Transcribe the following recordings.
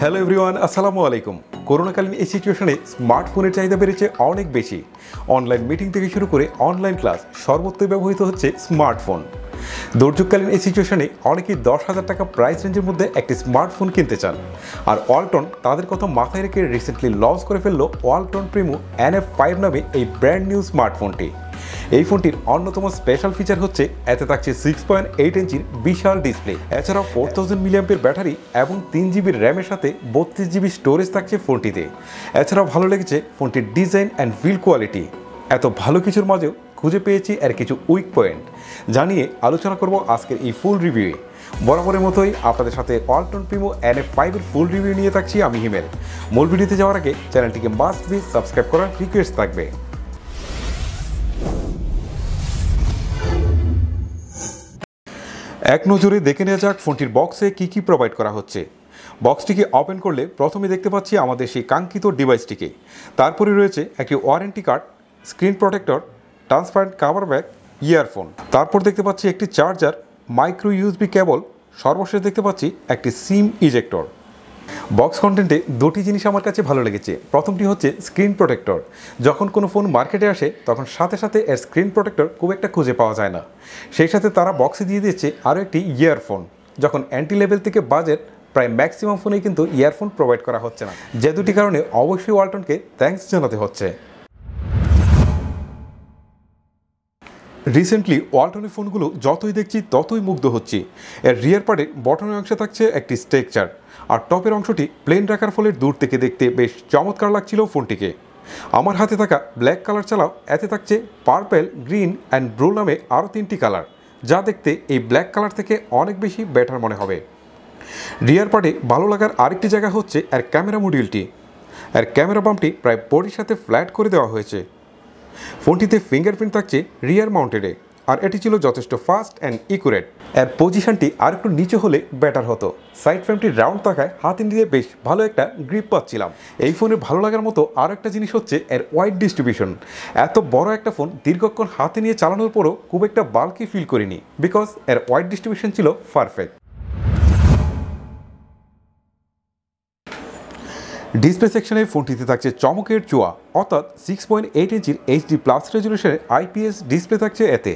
Hello everyone, আসসালামু আলাইকুম। করোনাকালীন এই সিচুয়েশনে স্মার্টফোনের চাহিদা বেড়েছে অনেক বেশি। অনলাইন মিটিং থেকে শুরু করে অনলাইন ক্লাস সর্বত্রই ব্যবহৃত হচ্ছে স্মার্টফোন। দুর্যোগকালীন এই সিচুয়েশনে অনেকেই 10,000 টাকা প্রাইস রেঞ্জের মধ্যে একটি স্মার্টফোন কিনতে চান। আর ওয়ালটন তাদের কথা মাথায় রেখে রিসেন্টলি লঞ্চ করে ফেললো ওয়ালটন প্রিমো NF5 নামে এই ব্র্যান্ড নিউ স্মার্টফোনটি। এই ফোনটির অন্যতম স্পেশাল ফিচার হচ্ছে এতে থাকছে 6.8 ইঞ্চির বিশাল ডিসপ্লে, এছাড়াও 4000 মিলিঅ্যাম্পের ব্যাটারি এবং 3 GB র্যামের সাথে 32 GB স্টোরেজ থাকছে ফোনটিতে। এছাড়াও ভালো লেগেছে ফোনটির ডিজাইন অ্যান্ড বিল্ড কোয়ালিটি। এত ভালো কিছুর মাঝেও খুঁজে পেয়েছি এর কিছু উইক পয়েন্ট জানিয়ে আলোচনা করব আজকের এই ফুল রিভিউয়ে। বরাবরের মতোই আপনাদের সাথে ওয়ালটন প্রিমো NF5 এর ফুল রিভিউ নিয়ে থাকছি আমি হিমেল। মূল ভিডিওতে যাওয়ার আগে চ্যানেলটিকে মাস্ট বি সাবস্ক্রাইব করার রিকোয়েস্ট থাকবে। এক নজরে দেখে নেওয়া যাক ফোনটির বক্সে কি প্রোভাইড করা হচ্ছে। বক্সটিকে ওপেন করলে প্রথমে দেখতে পাচ্ছি আমাদের সেই কাঙ্ক্ষিত ডিভাইসটিকে। তারপরে রয়েছে একটি warranty card, screen protector, transparent cover bag, earphone. তারপর দেখতে পাচ্ছি একটি চার্জার, মাইক্রো USB কেবল, সর্বশেষ দেখতে পাচ্ছি একটি সিম ইজেক্টর। বক্স কন্টেন্টে দুটি জিনিস আমার কাছে ভালো লেগেছে। প্রথমটি হচ্ছে স্ক্রিন প্রোটেক্টর। যখন কোনো ফোন মার্কেটে আসে তখন সাথে সাথে এর স্ক্রিন প্রোটেক্টর খুব একটা খুঁজে পাওয়া যায় না। সেই সাথে তারা বক্সে দিয়ে দিচ্ছে আরও একটি ইয়ারফোন। যখন এন্ট্রি লেভেল থেকে বাজেট প্রায় ম্যাক্সিমাম ফোনেই কিন্তু ইয়ারফোন প্রোভাইড করা হচ্ছে না, যে দুটি কারণে অবশ্যই ওয়ালটনকে থ্যাঙ্কস জানাতে হচ্ছে। রিসেন্টলি ওয়ালটনের ফোনগুলো যতই দেখছি ততই মুগ্ধ হচ্ছি। এর রিয়ার পার্টে বটনের অংশে থাকছে একটি স্ট্রাকচার, আর টপের অংশটি প্লেন রাখার ফলে দূর থেকে দেখতে বেশ চমৎকার লাগছিল ফোনটিকে। আমার হাতে থাকা ব্ল্যাক কালার ছাড়াও এতে থাকছে পার্পেল, গ্রিন অ্যান্ড ব্লু নামে আরও 3টি কালার, যা দেখতে এই ব্ল্যাক কালার থেকে অনেক বেশি বেটার মনে হবে। রিয়ার পার্টে ভালো লাগার আরেকটি জায়গা হচ্ছে এর ক্যামেরা মডিউলটি। এর ক্যামেরা বাম্পটি প্রায় বডির সাথে ফ্ল্যাট করে দেওয়া হয়েছে। ফোনটিতে ফিঙ্গারপ্রিন্ট থাকছে রিয়ার মাউন্টেডে, আর এটি ছিল যথেষ্ট ফাস্ট অ্যান্ড ইকুরেট। এর পজিশনটি আর একটু নিচে হলে বেটার হতো। সাইড ফ্রেমটি রাউন্ড থাকায় হাতে নিয়ে বেশ ভালো একটা গ্রিপ পাচ্ছিলাম। এই ফোনের ভালো লাগার মতো আর একটা জিনিস হচ্ছে এর ওয়াইড ডিস্ট্রিবিউশন। এত বড় একটা ফোন দীর্ঘক্ষণ হাতে নিয়ে চালানোর পরও খুব একটা বাল্কি ফিল করিনি, বিকজ এর ওয়াইড ডিস্ট্রিবিউশন ছিল পারফেক্ট। ডিসপ্লে সেকশনে ফোনটিতে থাকছে চমকের চোয়া, অর্থাৎ 6.8 ইঞ্চির HD+ রেজলিউশনের IPS ডিসপ্লে থাকছে এতে।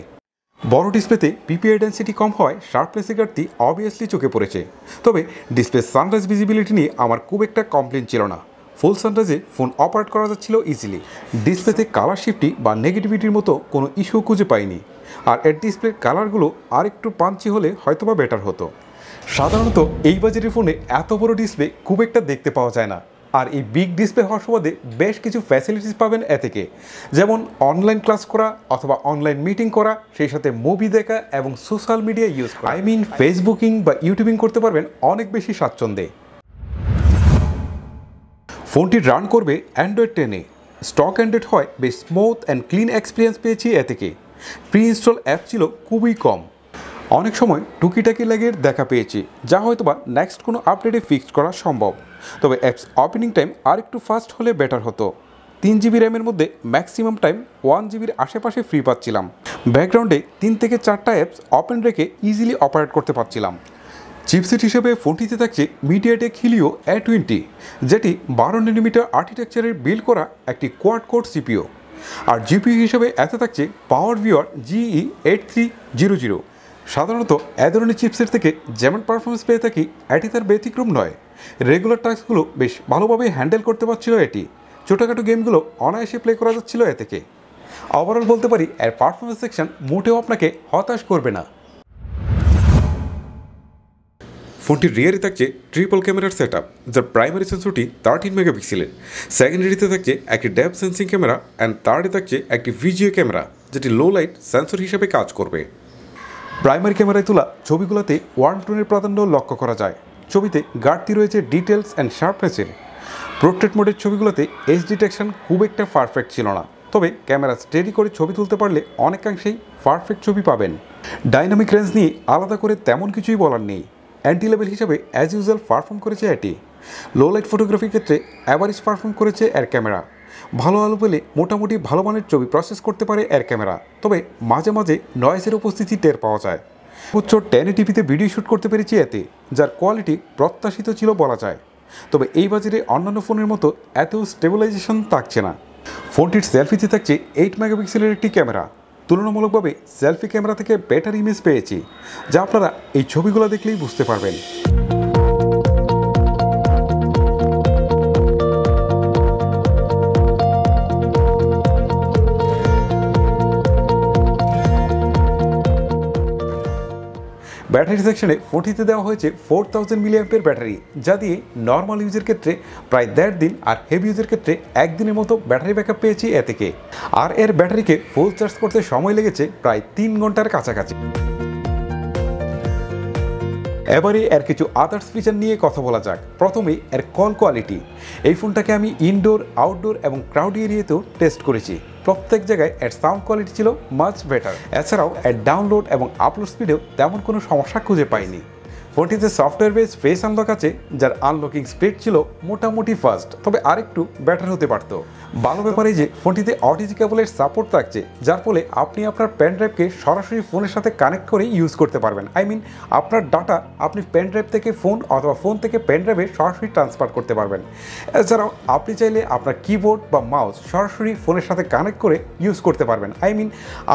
বড় ডিসপ্লেতে PPI ডেন্সিটি কম হওয়ায় শার্পনেসের ঘাটতি অবভিয়াসলি চোখে পড়েছে। তবে ডিসপ্লে সানরাইজ ভিজিবিলিটি নিয়ে আমার খুব একটা কমপ্লেন ছিল না। ফুল সানরাইজে ফোন অপারেট করা যাচ্ছিল ইজিলি। ডিসপ্লেতে কালার শিফটি বা নেগেটিভিটির মতো কোনো ইস্যু খুঁজে পাইনি। আর এর ডিসপ্লের কালারগুলো আর একটু পাঞ্চি হলে হয়তোবা বেটার হতো। সাধারণত এই বাজেটের ফোনে এত বড় ডিসপ্লে খুব একটা দেখতে পাওয়া যায় না। আর এই বিগ ডিসপ্লে হওয়ার সুবাদে বেশ কিছু ফ্যাসিলিটিস পাবেন এ থেকে, যেমন অনলাইন ক্লাস করা অথবা অনলাইন মিটিং করা, সেই সাথে মুভি দেখা এবং সোশ্যাল মিডিয়া ইউজ করা, ফেসবুকিং বা ইউটিউবিং করতে পারবেন অনেক বেশি স্বাচ্ছন্দ্যে। ফোনটি রান করবে অ্যান্ড্রয়েড 10-এ। স্টক অ্যান্ড্রয়েড হয় বেশ স্মুথ অ্যান্ড ক্লিন এক্সপিরিয়েন্স পেয়েছি এ থেকে। প্রি ইনস্টল অ্যাপ ছিল খুবই কম। অনেক সময় টুকিটাকি ল্যাগের দেখা পেয়েছি, যা হয়তোবা নেক্সট কোনো আপডেটে ফিক্স করা সম্ভব। তবে অ্যাপস ওপেনিং টাইম আর একটু ফাস্ট হলে বেটার হতো। 3 GB র্যামের মধ্যে ম্যাক্সিমাম টাইম 1 GBর আশেপাশে ফ্রি পাচ্ছিলাম। ব্যাকগ্রাউন্ডে 3 থেকে 4টা অ্যাপস ওপেন রেখে ইজিলি অপারেট করতে পারছিলাম। চিপসেট হিসেবে ফোনটিতে থাকছে মিডিয়াটেক হিলিও A20, যেটি 12 nm আর্কিটেকচারের বিল্ড করা একটি কোয়াড কোর CPU। আর জিপিইউ হিসেবে এতে থাকছে পাওয়ার ভিওর GE8300। সাধারণত এ ধরনের চিপসেট থেকে যেমন পারফরমেন্স পেয়ে থাকি, এটি তার ব্যতিক্রম নয়। রেগুলার টাস্কগুলো বেশ ভালোভাবে হ্যান্ডেল করতে পারছিল এটি। ছোটোখাটো গেমগুলো অনায়াসে প্লে করা যাচ্ছিল এ থেকে। ওভারঅল বলতে পারি এর পারফরমেন্স সেকশন মোটেও আপনাকে হতাশ করবে না। ফোনটির রিয়ারে থাকছে ট্রিপল ক্যামেরার সেটআপ, যার প্রাইমারি সেন্সরটি 13 মেগাপিক্সেলের। সেকেন্ডারিতে থাকছে একটি ডেপথ সেন্সিং ক্যামেরা অ্যান্ড থার্ডে থাকছে একটি ভিজিও ক্যামেরা, যেটি লো লাইট সেন্সর হিসেবে কাজ করবে। প্রাইমারি ক্যামেরায় তোলা ছবিগুলোতে ওয়ার্ম টোনের প্রাধান্য লক্ষ্য করা যায়। ছবিতে ঘাটতি রয়েছে ডিটেলস অ্যান্ড শার্পনেসের। পোর্ট্রেট মোডের ছবিগুলোতে এজ ডিটেকশন খুব একটা পারফেক্ট ছিল না, তবে ক্যামেরা স্টেডি করে ছবি তুলতে পারলে অনেকাংশেই পারফেক্ট ছবি পাবেন। ডাইনামিক রেঞ্জ নিয়ে আলাদা করে তেমন কিছুই বলার নেই। অ্যান্টি লেভেল হিসাবে অ্যাজ ইউজুয়াল পারফর্ম করেছে এটি। লো লাইট ফটোগ্রাফির ক্ষেত্রে অ্যাভারেজ পারফর্ম করেছে এর ক্যামেরা। ভালো আলো পেলে মোটামুটি ভালো মানের ছবি প্রসেস করতে পারে এর ক্যামেরা, তবে মাঝে মাঝে নয়েজের উপস্থিতি টের পাওয়া যায়। উচ্চ 1080p ভিডিও শ্যুট করতে পেরেছি এতে, যার কোয়ালিটি প্রত্যাশিত ছিল বলা যায়। তবে এই বাজারে অন্যান্য ফোনের মতো এত স্টেবিলাইজেশন থাকছে না। ফোনটির সেলফিতে থাকছে 8 মেগাপিক্সেলের একটি ক্যামেরা। তুলনামূলকভাবে সেলফি ক্যামেরা থেকে বেটার ইমেজ পেয়েছি, যা আপনারা এই ছবিগুলো দেখলেই বুঝতে পারবেন। ব্যাটারি সেকশনে ফোনটিতে দেওয়া হয়েছে 4000 মিলিঅ্যাম্পের ব্যাটারি, যা দিয়ে নর্মাল ইউজের ক্ষেত্রে প্রায় 1.5 দিন আর হেভি ইউজের ক্ষেত্রে 1 দিনের মতো ব্যাটারি ব্যাকআপ পেয়েছি এ থেকে। আর এর ব্যাটারিকে ফুল চার্জ করতে সময় লেগেছে প্রায় 3 ঘন্টার কাছাকাছি। এবারে এর কিছু আদার্স ফিচার নিয়ে কথা বলা যাক। প্রথমে এর কল কোয়ালিটি। এই ফোনটাকে আমি ইনডোর, আউটডোর এবং ক্রাউড এরিয়াতেও টেস্ট করেছি। প্রত্যেক জায়গায় এর সাউন্ড কোয়ালিটি ছিল মাচ বেটার। এছাড়াও এর ডাউনলোড এবং আপলোড স্পিডেও তেমন কোনো সমস্যা খুঁজে পাইনি। ফোনটিতে সফটওয়্যার বেস ফেস আনলক আছে, যার আনলকিং স্পিড ছিল মোটামুটি ফাস্ট, তবে আরেকটু বেটার হতে পারত। ভালো ব্যাপারে যে ফোনটিতে অটিজি কেবলের সাপোর্ট থাকছে, যার ফলে আপনি আপনার পেন ড্রাইভকে সরাসরি ফোনের সাথে কানেক্ট করে ইউজ করতে পারবেন। আপনার ডাটা আপনি পেন ড্রাইভ থেকে ফোন অথবা ফোন থেকে পেন ড্রাইভে সরাসরি ট্রান্সফার করতে পারবেন। এছাড়াও আপনি চাইলে আপনার কিবোর্ড বা মাউস সরাসরি ফোনের সাথে কানেক্ট করে ইউজ করতে পারবেন।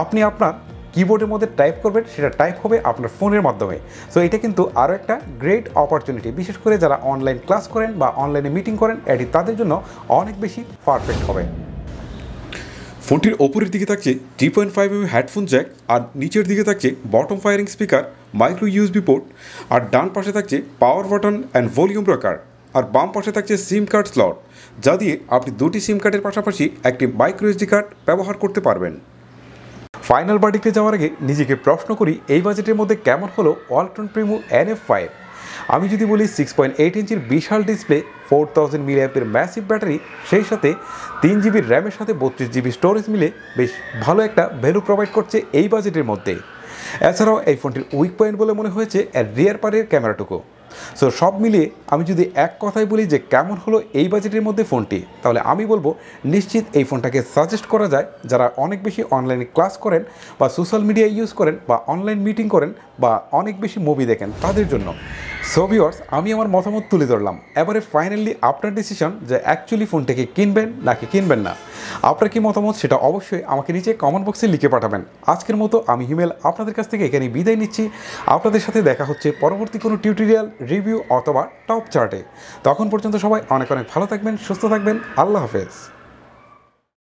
আপনি আপনার কিবোর্ডের মধ্যে টাইপ করবেন, সেটা টাইপ হবে আপনার ফোনের মাধ্যমে। সো এটা কিন্তু আরও একটা গ্রেট অপরচুনিটি, বিশেষ করে যারা অনলাইন ক্লাস করেন বা অনলাইনে মিটিং করেন, এটি তাদের জন্য অনেক বেশি পারফেক্ট হবে। ফোনটির ওপরের দিকে থাকছে 3.5 mm হেডফোন জ্যাক, আর নিচের দিকে থাকছে bottom firing speaker, micro USB port, আর ডান পাশে থাকছে power button and volume rocker, আর বাম পাশে থাকছে সিম কার্ড স্লট, যা দিয়ে আপনি দুটি সিম কার্ডের পাশাপাশি একটি মাইক্রো এসডি কার্ড ব্যবহার করতে পারবেন। ফাইনাল বার্ডিক্টে যাওয়ার আগে নিজেকে প্রশ্ন করি, এই বাজেটের মধ্যে কেমন হলো ওয়ালটন প্রিমো NF5। আমি যদি বলি 6.8 ইঞ্চির বিশাল ডিসপ্লে, 4000 মিলিঅ্যাম্পের ম্যাসিভ ব্যাটারি, সেই সাথে 3 GB র্যামের সাথে 32 GB স্টোরেজ মিলে বেশ ভালো একটা ভ্যালু প্রোভাইড করছে এই বাজেটের মধ্যে। এছাড়াও এই ফোনটির উইক পয়েন্ট বলে মনে হয়েছে এর রিয়ার পারের ক্যামেরাটুকু। সো সব মিলিয়ে আমি যদি এক কথায় বলি যে কেমন হলো এই বাজেটের মধ্যে ফোনটি, তাহলে আমি বলবো নিশ্চিত এই ফোনটাকে সাজেস্ট করা যায় যারা অনেক বেশি অনলাইনে ক্লাস করেন বা সোশ্যাল মিডিয়া ইউজ করেন বা অনলাইন মিটিং করেন বা অনেক বেশি মুভি দেখেন, তাদের জন্য। সো ভিউয়ার্স, আমি আমার মতামত তুলে ধরলাম। এবারে ফাইনালি আপনার ডিসিশন যে অ্যাকচুয়ালি ফোনটাকে কিনবেন নাকি কিনবেন না। আপনার কি মতামত সেটা অবশ্যই আমাকে নিচে কমেন্ট বক্সে লিখে পাঠাবেন। আজকের মতো আমি হিমেল আপনাদের কাছ থেকে এখানে বিদায় নিচ্ছি। আপনাদের সাথে দেখা হচ্ছে পরবর্তী কোনো টিউটোরিয়াল, রিভিউ অথবা টপ চার্টে। তখন পর্যন্ত সবাই অনেক অনেক ভালো থাকবেন, সুস্থ থাকবেন। আল্লাহ হাফেজ।